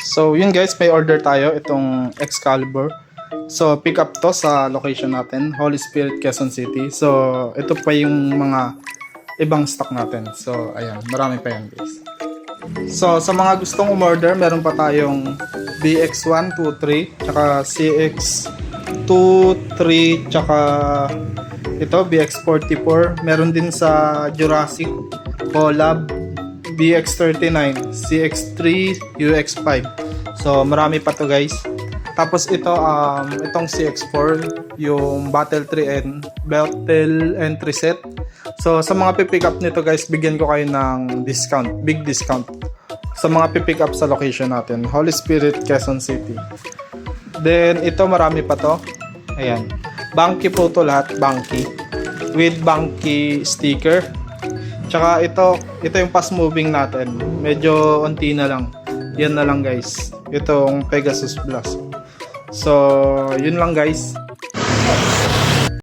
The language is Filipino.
So yun guys, may order tayo itong Excalibur. So pick up to sa location natin, Holy Spirit, Quezon City. So ito pa yung mga ibang stock natin. So ayan, marami pa yan guys. So sa mga gustong umorder, meron pa tayong BX123 tsaka CX23 tsaka ito BX44. Meron din sa Jurassic Collab BX39, CX3, UX5. So marami pa to guys. Tapos ito itong CX4, yung Battle Entry Set. So sa mga pipick up nito guys, bigyan ko kayo ng discount, big discount. Sa mga pipick up sa location natin, Holy Spirit, Quezon City. Then ito marami pa to. Ayan. Banky po to lahat, Banky. With Banky sticker. Tsaka ito yung fast moving natin. Medyo unti na lang. Yan na lang guys. Itong Pegasus Blast. So, yun lang guys.